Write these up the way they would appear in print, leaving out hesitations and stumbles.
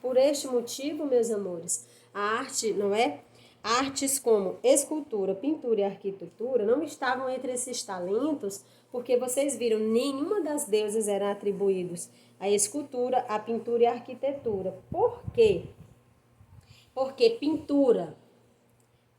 Por este motivo, meus amores, a arte, não é? Artes como escultura, pintura e arquitetura não estavam entre esses talentos, porque vocês viram, nenhuma das deusas era atribuídos à escultura, à pintura e à arquitetura. Por quê? Porque pintura,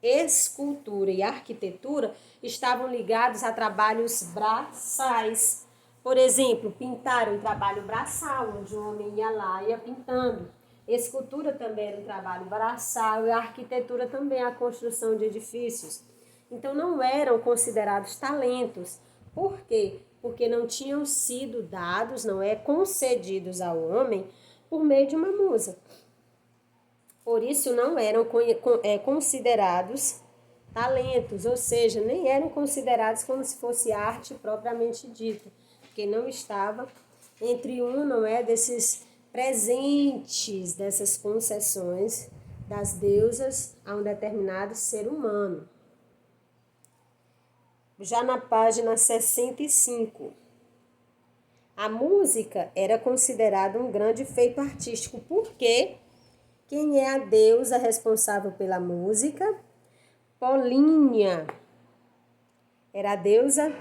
escultura e arquitetura estavam ligados a trabalhos braçais. Por exemplo, pintar um trabalho braçal, onde o homem ia lá e ia pintando. Escultura também era um trabalho braçal e a arquitetura também a construção de edifícios. Então não eram considerados talentos. Por quê? Porque não tinham sido dados, não é, concedidos ao homem por meio de uma musa. Por isso não eram considerados talentos, ou seja, nem eram considerados como se fosse arte propriamente dita, porque não estava entre não é, desses presentes, dessas concessões das deusas a um determinado ser humano. Já na página 65, a música era considerada um grande feito artístico, porque quem é a deusa responsável pela música? Polínia. Era a deusa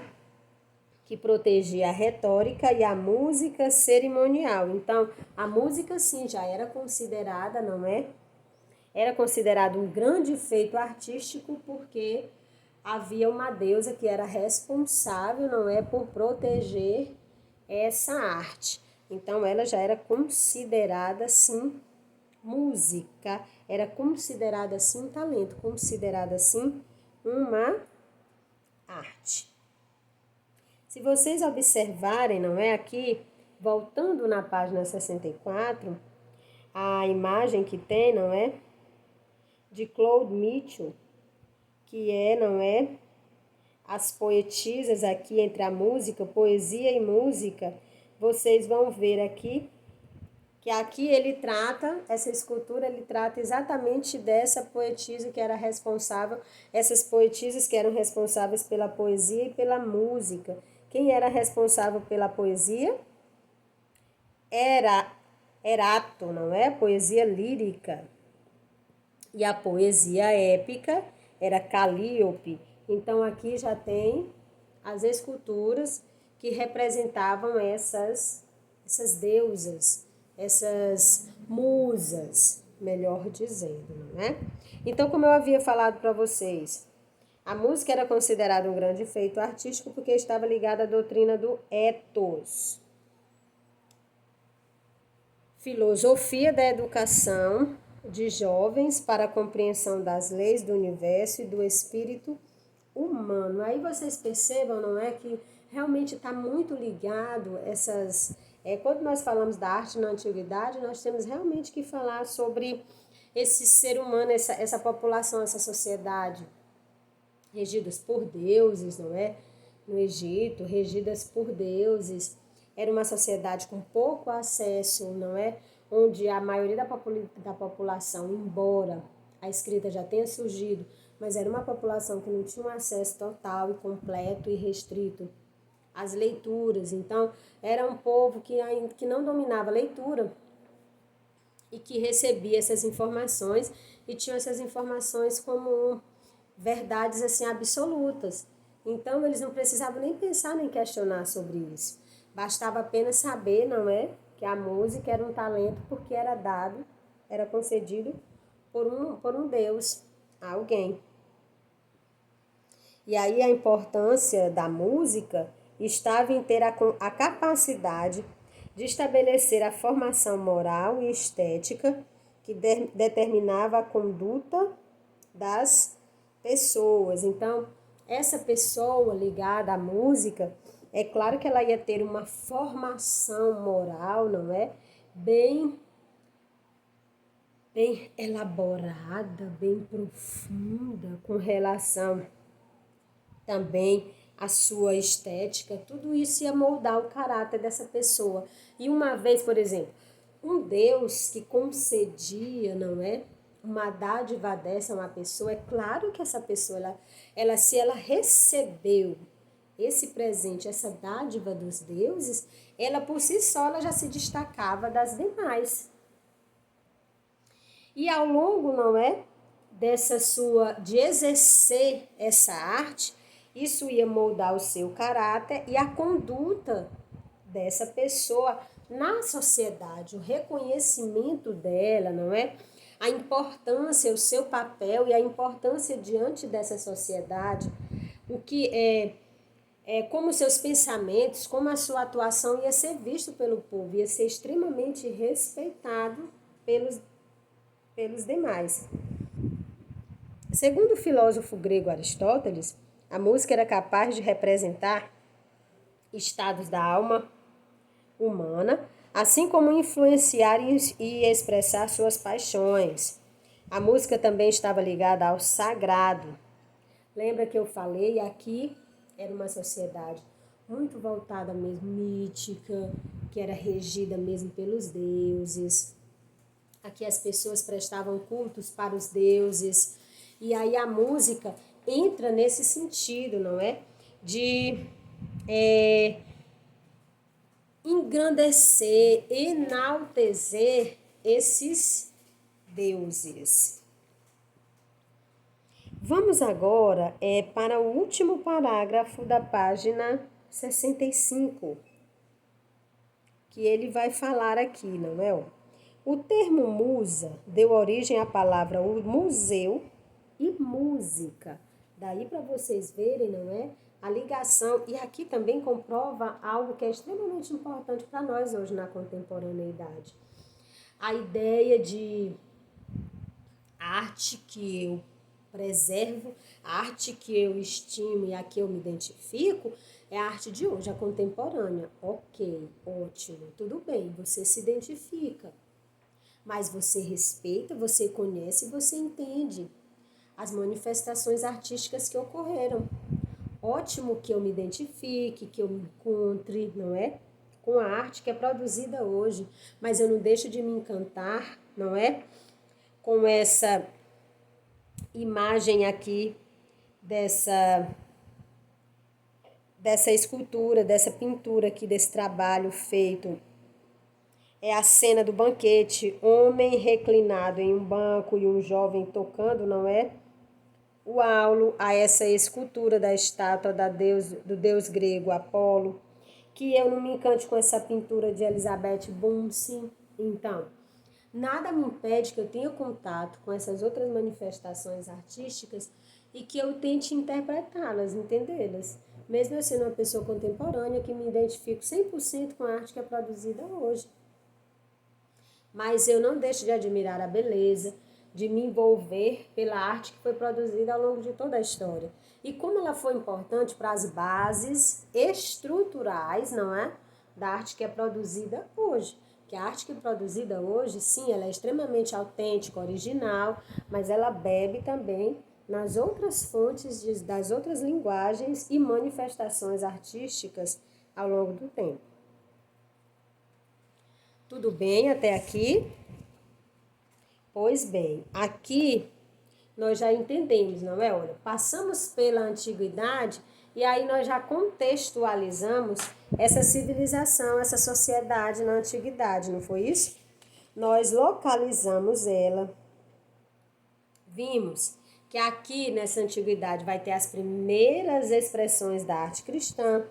que protegia a retórica e a música cerimonial. Então, a música sim já era considerada, não é? Era considerado um grande feito artístico porque havia uma deusa que era responsável, não é, por proteger essa arte. Então, ela já era considerada, sim, música, era considerada, assim, um talento, considerada, assim, uma arte. Se vocês observarem, não é, aqui, voltando na página 64, a imagem que tem, não é, de Claude Mitchell, que é, não é, as poetisas aqui entre a música, poesia e música, vocês vão ver aqui, que aqui ele trata, essa escultura, ele trata exatamente dessa poetisa que era responsável, essas poetisas que eram responsáveis pela poesia e pela música. Quem era responsável pela poesia? Era Erato, não é? Poesia lírica. E a poesia épica era Calíope. Então aqui já tem as esculturas que representavam essas deusas, essas musas, melhor dizendo, não é? Então, como eu havia falado para vocês, a música era considerada um grande feito artístico porque estava ligada à doutrina do ethos. Filosofia da educação de jovens para a compreensão das leis do universo e do espírito humano. Aí vocês percebam, não é, que realmente está muito ligado essas... quando nós falamos da arte na antiguidade, nós temos realmente que falar sobre esse ser humano, essa população, essa sociedade, regidas por deuses, não é? No Egito, regidas por deuses. Era uma sociedade com pouco acesso, não é? Onde a maioria da população, embora a escrita já tenha surgido, mas era uma população que não tinha um acesso total e completo e restrito às leituras. Então, era um povo que não dominava a leitura e que recebia essas informações e tinha essas informações como verdades assim absolutas. Então, eles não precisavam nem pensar nem questionar sobre isso. Bastava apenas saber, não é, que a música era um talento porque era dado, era concedido por um Deus a alguém. E aí a importância da música estava em ter a capacidade de estabelecer a formação moral e estética que determinava a conduta das pessoas. Então, essa pessoa ligada à música, é claro que ela ia ter uma formação moral, não é? Bem elaborada, bem profunda, com relação também à sua estética. Tudo isso ia moldar o caráter dessa pessoa. E uma vez, por exemplo, um Deus que concedia, não é, uma dádiva dessa a uma pessoa, é claro que essa pessoa, se ela recebeu esse presente, essa dádiva dos deuses, ela por si só ela já se destacava das demais. E ao longo, não é, de exercer essa arte, isso ia moldar o seu caráter e a conduta dessa pessoa na sociedade, o reconhecimento dela, não é? A importância, o seu papel e a importância diante dessa sociedade, o que como seus pensamentos, como a sua atuação ia ser visto pelo povo, ia ser extremamente respeitado pelos demais. Segundo o filósofo grego Aristóteles, a música era capaz de representar estados da alma humana, assim como influenciar e expressar suas paixões. A música também estava ligada ao sagrado. Lembra que eu falei aqui? Era uma sociedade muito voltada mesmo, mítica, que era regida mesmo pelos deuses. Aqui as pessoas prestavam cultos para os deuses. E aí a música entra nesse sentido, não é? De engrandecer, enaltecer esses deuses. Vamos agora para o último parágrafo da página 65, que ele vai falar aqui, não é? O termo musa deu origem à palavra museu e música. Daí para vocês verem, não é? A ligação, e aqui também comprova algo que é extremamente importante para nós hoje na contemporaneidade. A ideia de arte que eu preservo, a arte que eu estimo e a que eu me identifico, é a arte de hoje, a contemporânea. Ok, ótimo, tudo bem, você se identifica, mas você respeita, você conhece, você entende as manifestações artísticas que ocorreram. Ótimo que eu me identifique, que eu me encontre, não é? Com a arte que é produzida hoje, mas eu não deixo de me encantar, não é? Com essa imagem aqui dessa escultura, dessa pintura aqui, desse trabalho feito. É a cena do banquete, homem reclinado em um banco e um jovem tocando, não é? O aulo a essa escultura da estátua do deus grego Apolo, que eu não me encante com essa pintura de Elizabeth Bunsen. Então, nada me impede que eu tenha contato com essas outras manifestações artísticas e que eu tente interpretá-las, entendê-las. Mesmo eu sendo uma pessoa contemporânea que me identifico 100% com a arte que é produzida hoje. Mas eu não deixo de admirar a beleza, de me envolver pela arte que foi produzida ao longo de toda a história. E como ela foi importante para as bases estruturais, não é? Da arte que é produzida hoje. Que a arte que é produzida hoje, sim, ela é extremamente autêntica, original, mas ela bebe também nas outras fontes das outras linguagens e manifestações artísticas ao longo do tempo. Tudo bem até aqui? Pois bem, aqui nós já entendemos, não é? Olha, passamos pela antiguidade e aí nós já contextualizamos essa civilização, essa sociedade na antiguidade, não foi isso? Nós localizamos ela, vimos que aqui nessa antiguidade vai ter as primeiras expressões da arte cristã,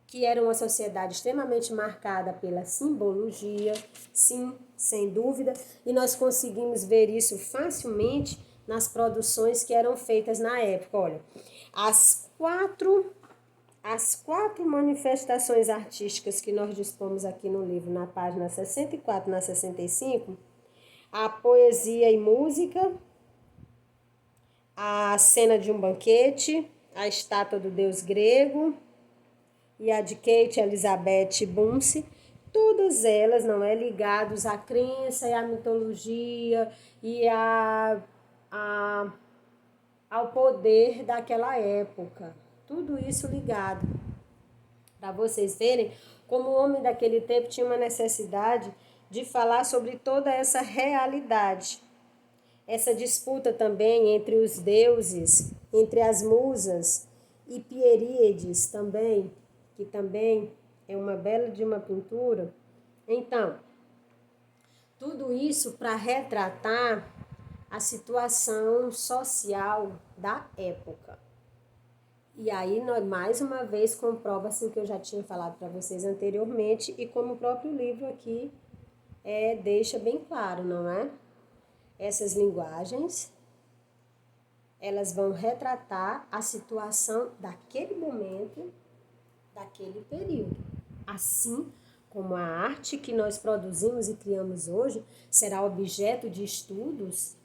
que era uma sociedade extremamente marcada pela simbologia, sim, sem dúvida, e nós conseguimos ver isso facilmente nas produções que eram feitas na época. Olha, as quatro manifestações artísticas que nós dispomos aqui no livro, na página 64 e na 65, a poesia e música, a cena de um banquete, a estátua do deus grego, e a de Kate Elizabeth Bunsen, todas elas não é ligadas à crença e à mitologia e ao poder daquela época. Tudo isso ligado. Para vocês verem como o homem daquele tempo tinha uma necessidade de falar sobre toda essa realidade. Essa disputa também entre os deuses, entre as musas e Pieríades também, que também é uma bela de uma pintura. Então, Tudo isso para retratar a situação social da época. E aí, mais uma vez, comprova-se o que eu já tinha falado para vocês anteriormente e como o próprio livro aqui deixa bem claro, não é? Essas linguagens, elas vão retratar a situação daquele momento, daquele período. Assim como a arte que nós produzimos e criamos hoje será objeto de estudos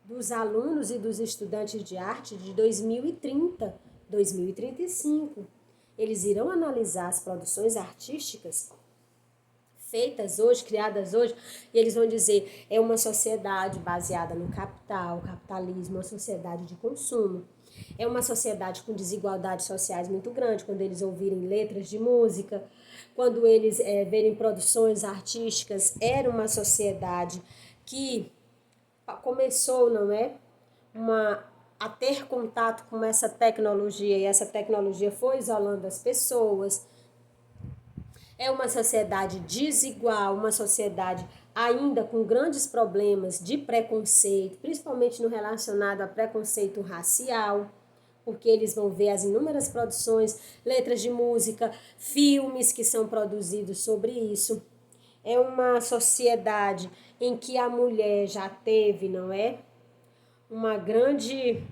dos alunos e dos estudantes de arte de 2030, 2035. Eles irão analisar as produções artísticas feitas hoje, criadas hoje, e eles vão dizer, é uma sociedade baseada no capital, capitalismo, uma sociedade de consumo. É uma sociedade com desigualdades sociais muito grande, quando eles ouvirem letras de música, quando eles verem produções artísticas, era uma sociedade que começou, não é? A ter contato com essa tecnologia, e essa tecnologia foi isolando as pessoas. É uma sociedade desigual, uma sociedade ainda com grandes problemas de preconceito, principalmente no relacionado a preconceito racial, porque eles vão ver as inúmeras produções, letras de música, filmes que são produzidos sobre isso. É uma sociedade em que a mulher já teve, não é? Uma grande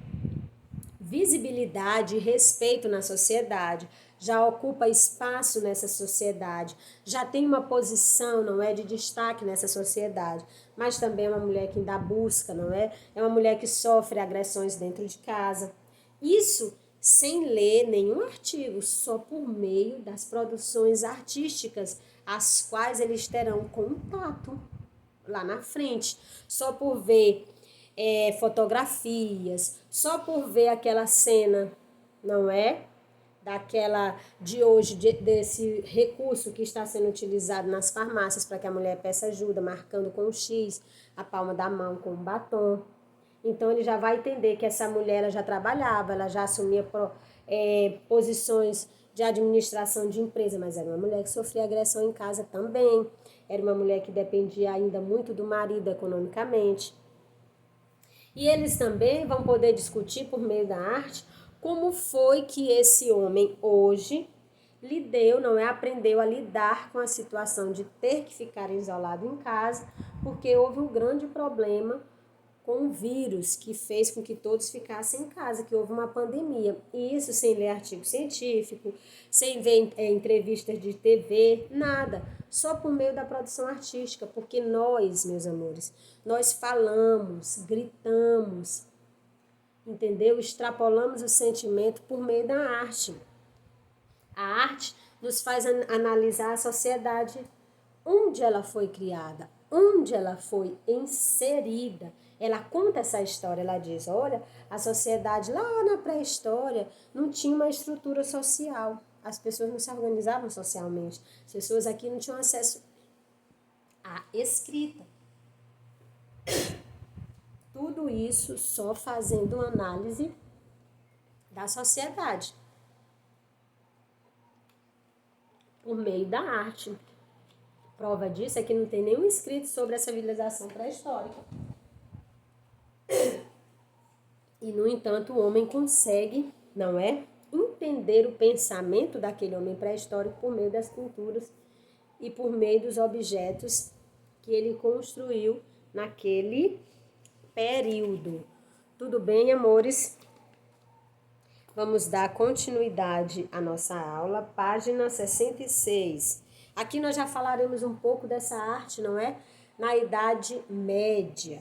visibilidade e respeito na sociedade, já ocupa espaço nessa sociedade, já tem uma posição, não é, de destaque nessa sociedade, mas também é uma mulher que ainda busca, não é? É uma mulher que sofre agressões dentro de casa. Isso sem ler nenhum artigo, só por meio das produções artísticas, as quais eles terão contato lá na frente, só por ver fotografias, só por ver aquela cena, não é? Daquela de hoje, desse recurso que está sendo utilizado nas farmácias para que a mulher peça ajuda, marcando com um X a palma da mão com um batom. Então ele já vai entender que essa mulher ela já trabalhava, ela já assumia posições de administração de empresa, mas era uma mulher que sofria agressão em casa também, era uma mulher que dependia ainda muito do marido economicamente. E eles também vão poder discutir por meio da arte como foi que esse homem hoje aprendeu a lidar com a situação de ter que ficar isolado em casa, porque houve um grande problema com o vírus que fez com que todos ficassem em casa, que houve uma pandemia. E isso sem ler artigo científico, sem ver entrevistas de TV, nada. Só por meio da produção artística, porque nós, meus amores, nós falamos, gritamos, entendeu? Extrapolamos o sentimento por meio da arte. A arte nos faz analisar a sociedade, onde ela foi criada, onde ela foi inserida. Ela conta essa história, ela diz, olha, a sociedade lá na pré-história não tinha uma estrutura social. As pessoas não se organizavam socialmente. As pessoas aqui não tinham acesso à escrita. Tudo isso só fazendo uma análise da sociedade por meio da arte. Prova disso é que não tem nenhum escrito sobre a civilização pré-histórica. E, no entanto, o homem consegue, não é, entender o pensamento daquele homem pré-histórico por meio das pinturas e por meio dos objetos que ele construiu naquele período. Tudo bem, amores? Vamos dar continuidade à nossa aula, página 66. Aqui nós já falaremos um pouco dessa arte, não é? Na Idade Média.